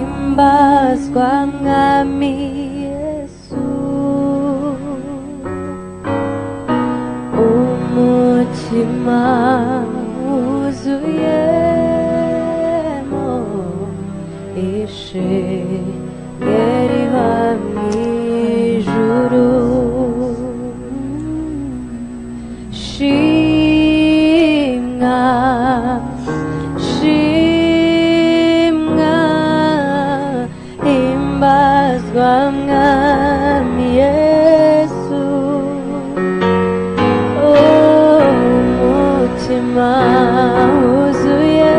himbazwa mwami Yesu umutima wuzuyemo ishimwe riva mw'ijuru shimwa himbazwa mwami Yesu umutima wuzuyemo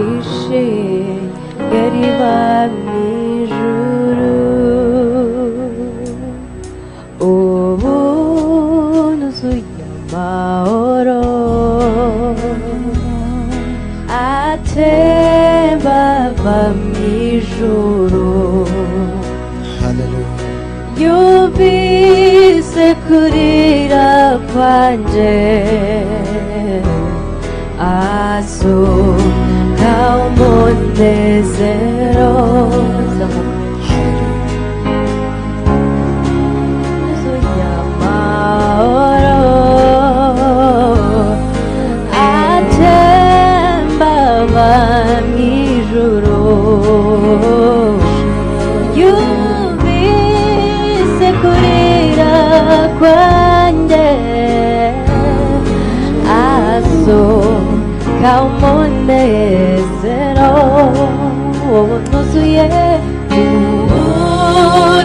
ishimwe riva mw'ijuru ubu nuzuye amahoro atemba ava mw'ijuru yumvise kurira kwanje asuka umunezero nuzuye amahoro atemba ava mw'ijuru yumvise kurira kwanjye asuka umunezero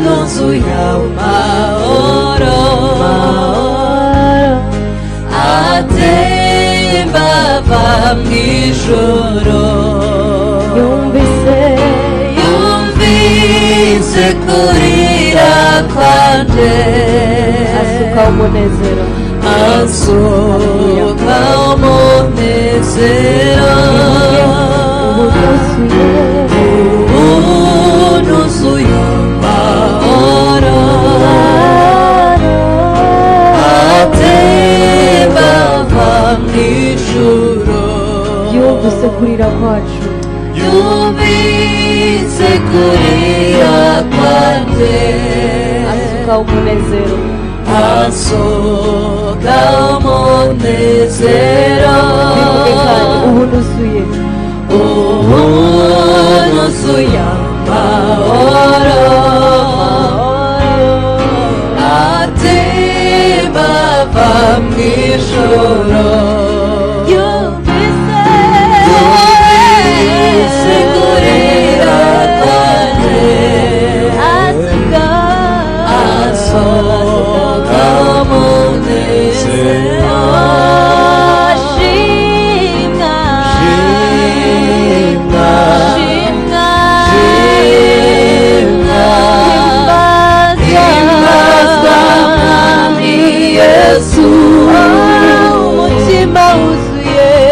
nuzuye amahoro atemba ava mw'ijuru yumvise kurira kwanje asuka umunezero nuzuye amahoro atemba ava mw'ijuru yumvise kurira kwacu yumvise kurira kwanje asuka umunezero asuka umunezero ubu nuzuye amahoro atemba ava mw'ijuru yumvise kurira kwanje asuka umunezero himbazwa mwami Yesu umutima wuzuye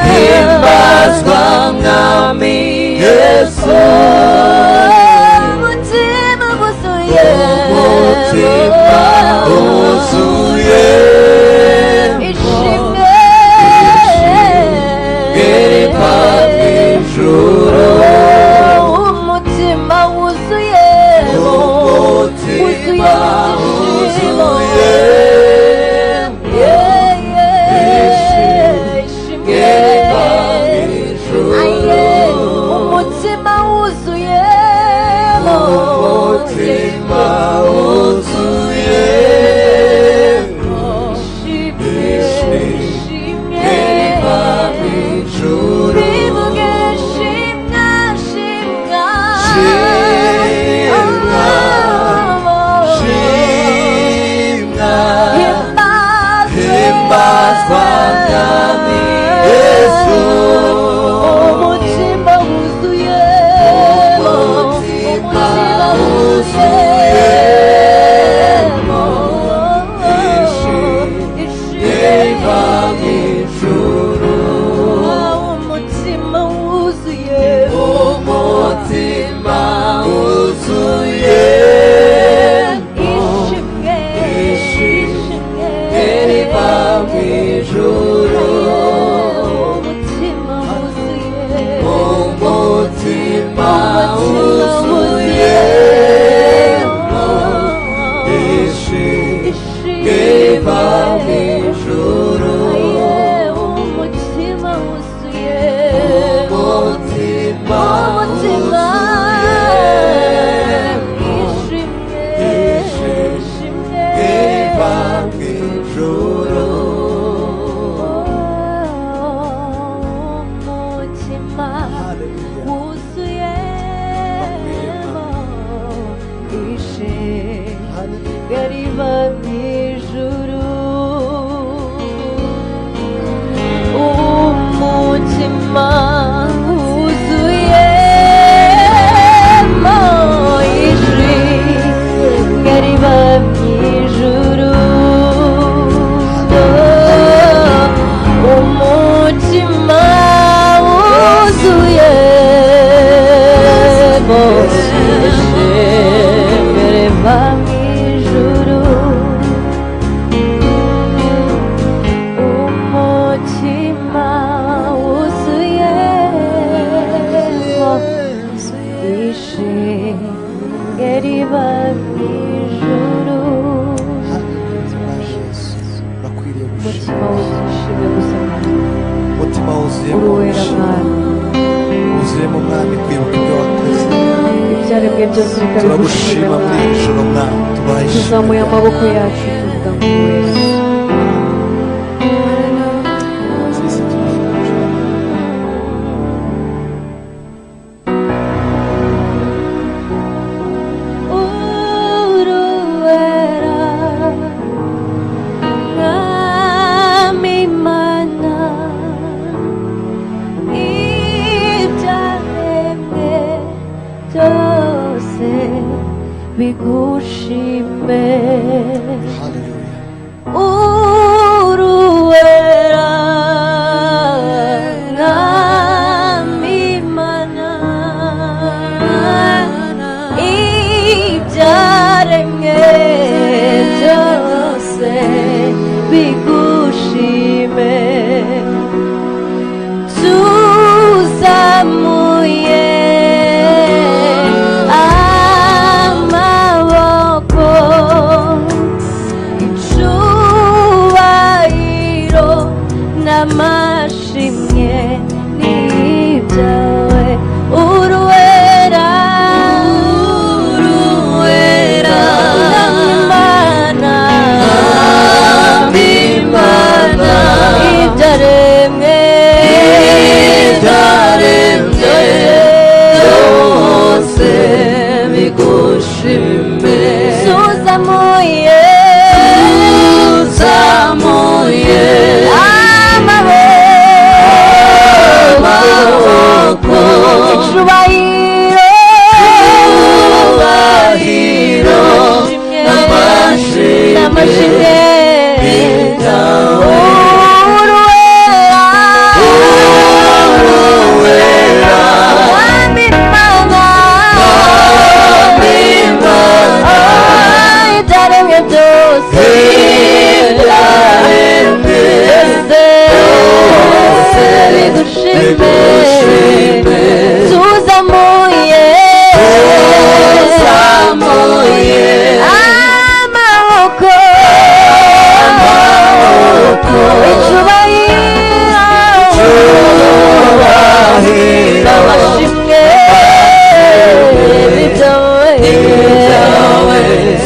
himbazwa mwami Yesu umutima turagushima muri iri joro mwami tuzamuye amaboko yacu tuvuga ngo wera bigushime uruwera namimana ibyaremwe byose bigushime tuzamuye amashimwe n'ibyawe uruwera uruwera namimana namimana ibyaremwe byose bigushime tuzamuye icyubahiro n'amashimwe uruwera namimana ibyaremwe byose bigushime tuzamuye amaboko icyubahiro n'amashimwe byawe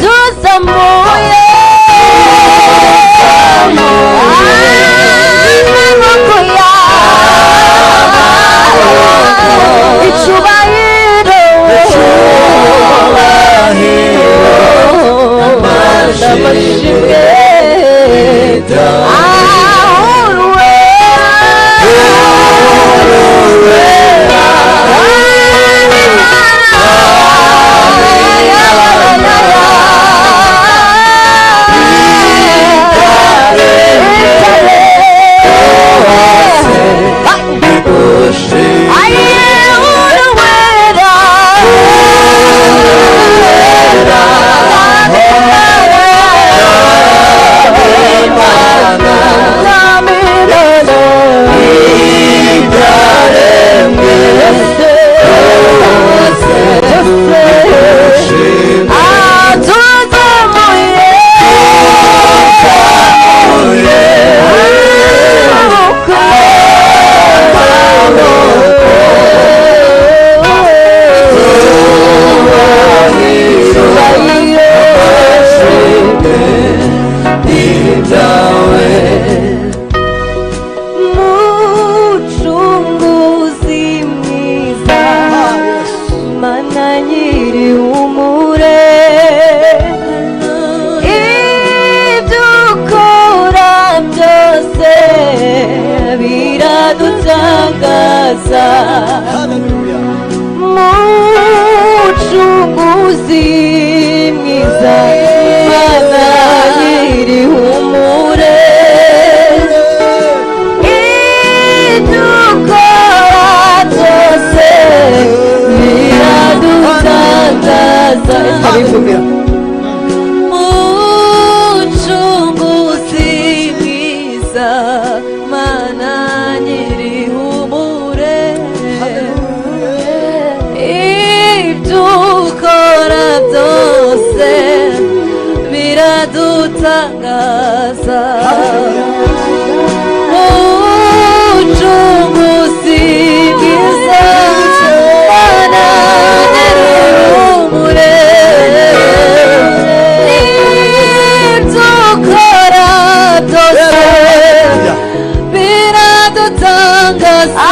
tuzamuye amaboko yawe icyubahiro n'amashimwe uruwera bidutangaza haleluya mucunguzi mwiza mana nyirihumure idukora byose biradutangaza haleluya mucunguzi mwiza mana nyirihumure ibyo ukora byose biradutangaza mucunguzi mwiza mana nyirihumure ibyo ukora byose biradutangaza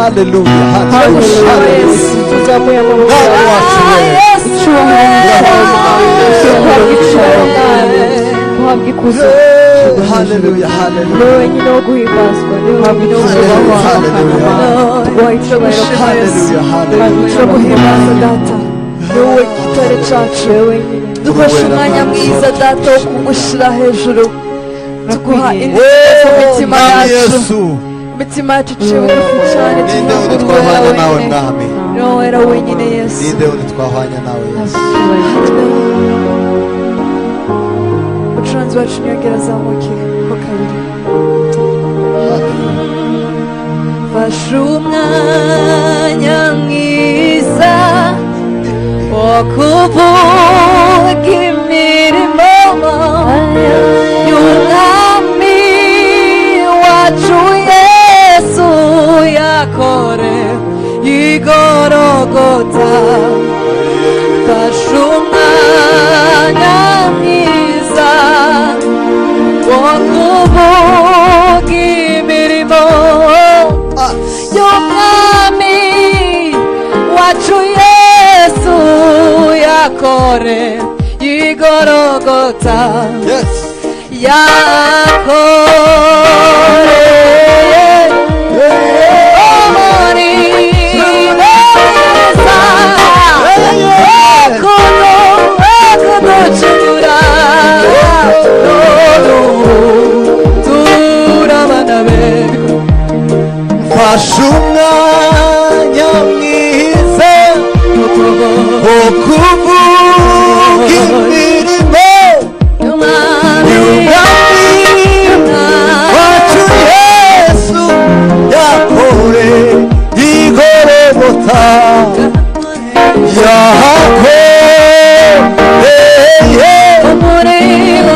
Hallelujah. Yesu tuzamuye amaboko Mwami wacu wera. guhabwa ikuzo Hallelujah. Hallelujah. niwe wenyine wo guhimbazwa niwe wenyine wo kubahwa tuguha icyubahiro Yesu turaguhimbaza data niwe gitare cyacu niwe wenyine dufashe umwanya mwiza data wo kugushyira hejuru tuguha indirimbo mu mitima Mwami yacu Yesu. imitima yacu iciye bugufi cyane Ninde tuvuga wundi uri wera twahwanya nawe wenyine mwami? ni wowe wera wenyine Yesu Ninde wundi twahwanya nawe Yesu? umucuranzi wacu niyongera azamuke ho kabiri fashe umwanya mwiza wo kuvuga imirimo y'umwami wacu Yesu yakore igorogota fashe umwanya mwiza wo kuvuga imirimo y'umwami wacu Yesu yakore igorogota Yes. yakore umurimo kuducungura turabana be Fashe umwanya mwiza wo kuvuga imirimo y'umwami wacu Yesu yakore igorogota yahakoreye umurimo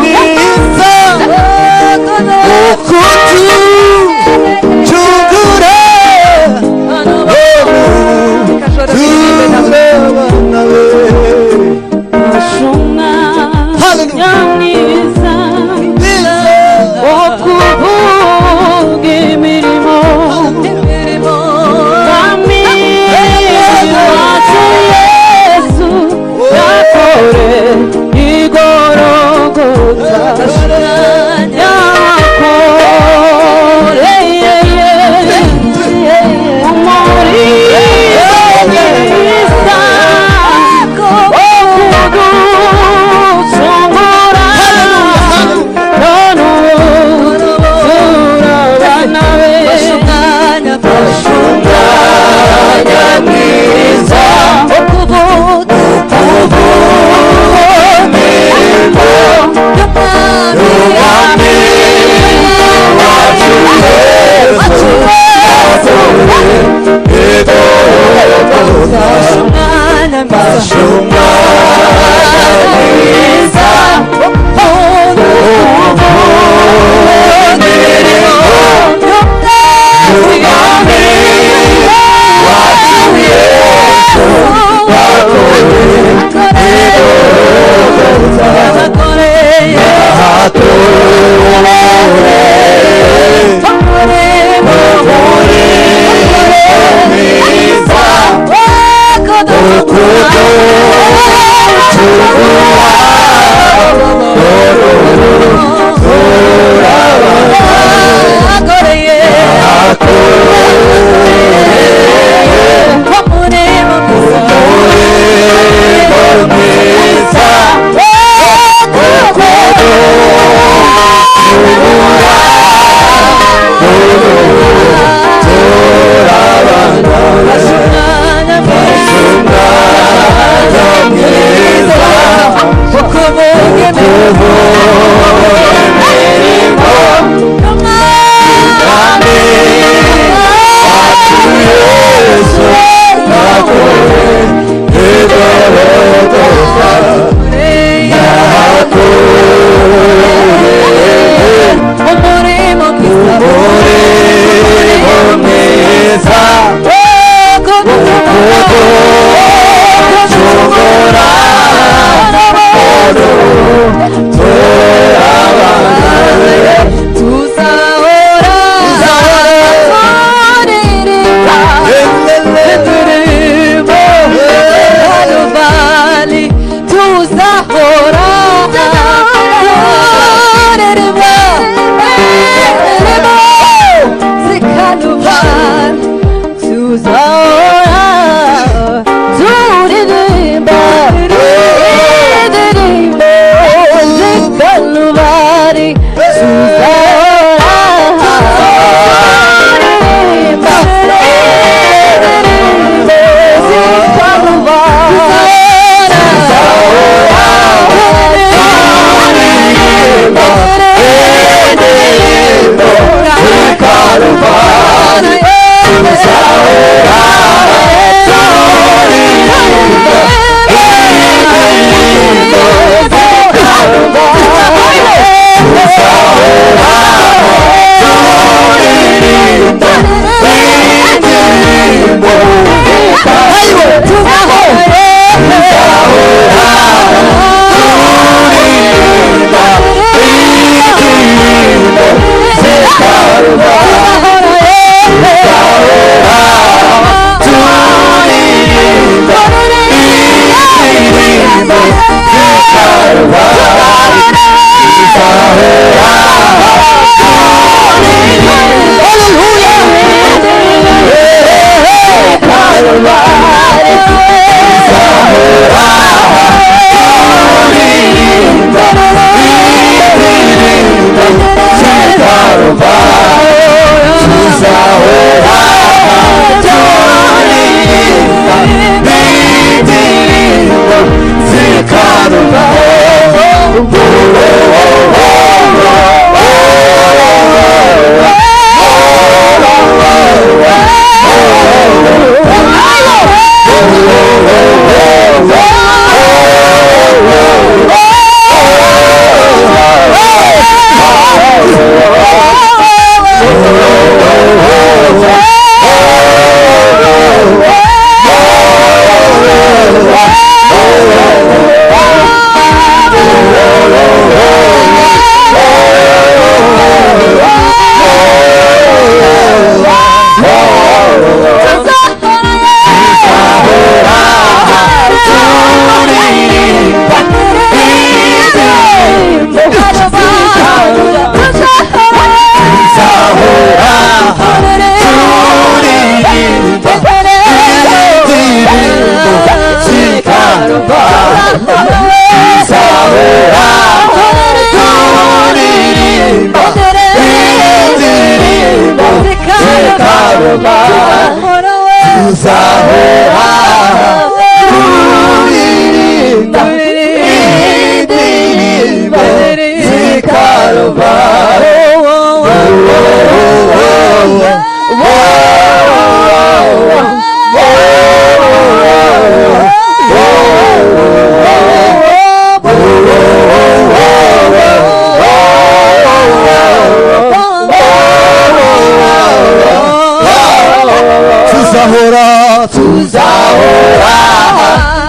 mwiza wo kuducungura turabana be. imirimo tuzahora tuzahora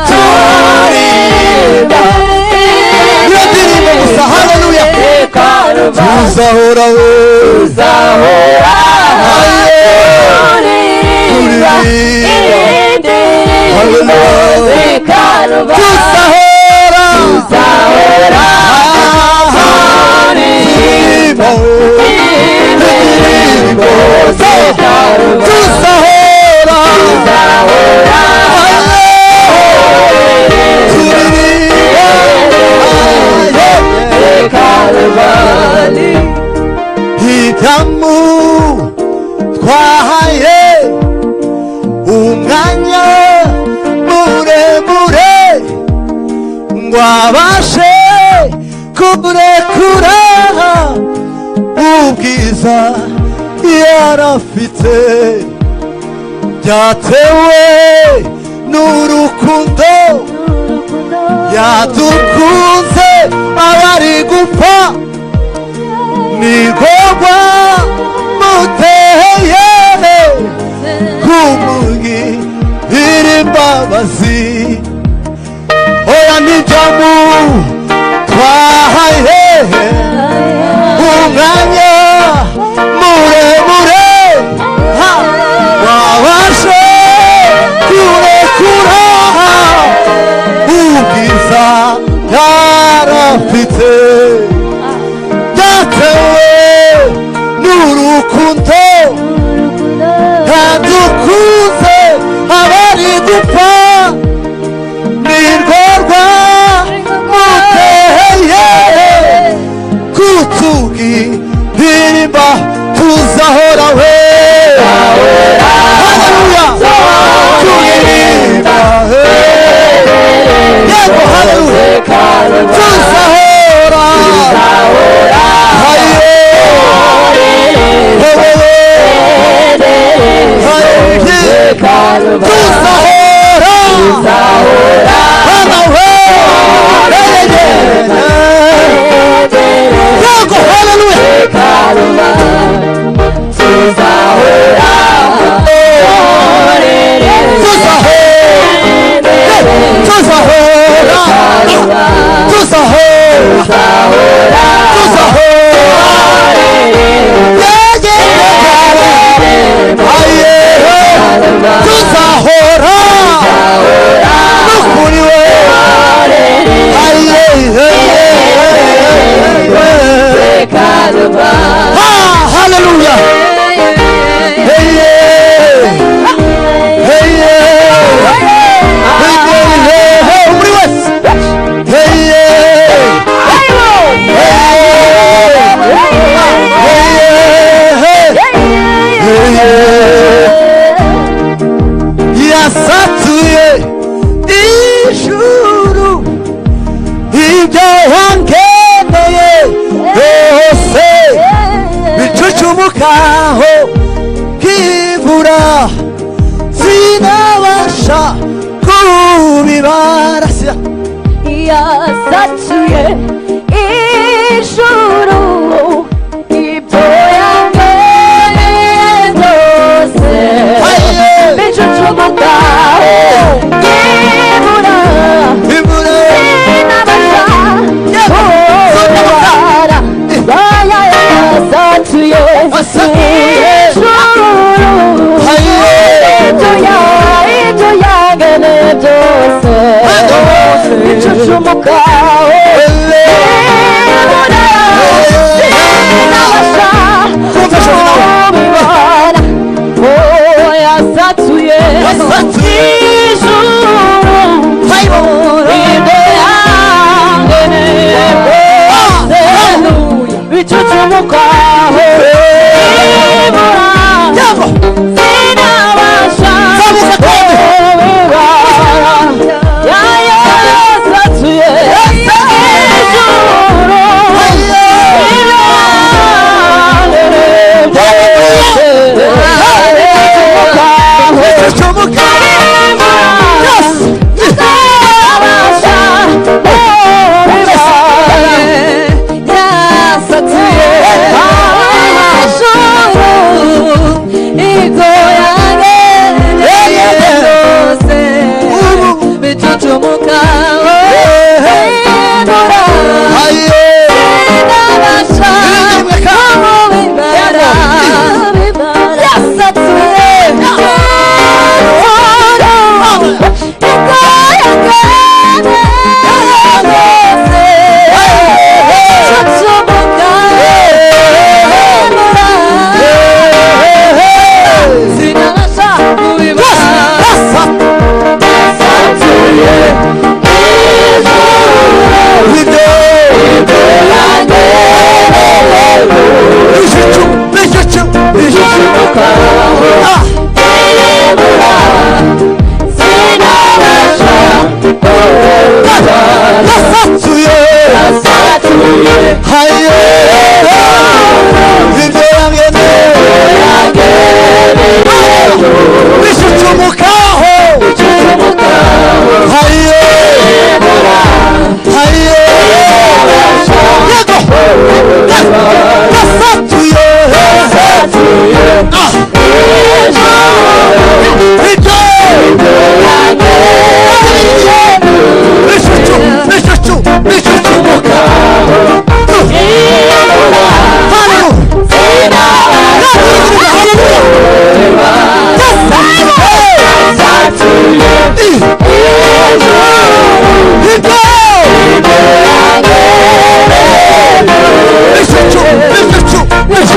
turirimba iyo ndirimbo gusa haleluya tuzahora tuzahora turirimba tuzahora tuzahora turirimba hidamu twahaye umwanya muremure ngo abashe kurekura ubwiza yarafite byatewe n'urukundo yadukunze abari gupfa nigomba muteye kumugirira imbabazi oya nijyamu twahaye umwanya muremure wabashe kurekura ubwiza yarafite byatewe n'urukundo yadukunze abari gupfa nirworwa muteye kutugirira tuzahora we haleluya turirimba yego haleluya tuzahora yasatuye ijuru ibyo wangeneye byose bicucumukaho nk'imvura sinabasha kubibara yasatuye ijuru ibyo yangeneye byose bicucumukaho nk'imvura sinabasha kubibara yasatuye ijuru ibyo yangeneye byose bicucumukaho sinabasha kubibara yasatuye ijuru ibyo yangeneye byose bicucumukaho sinabasha Yes.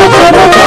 Hallelujah.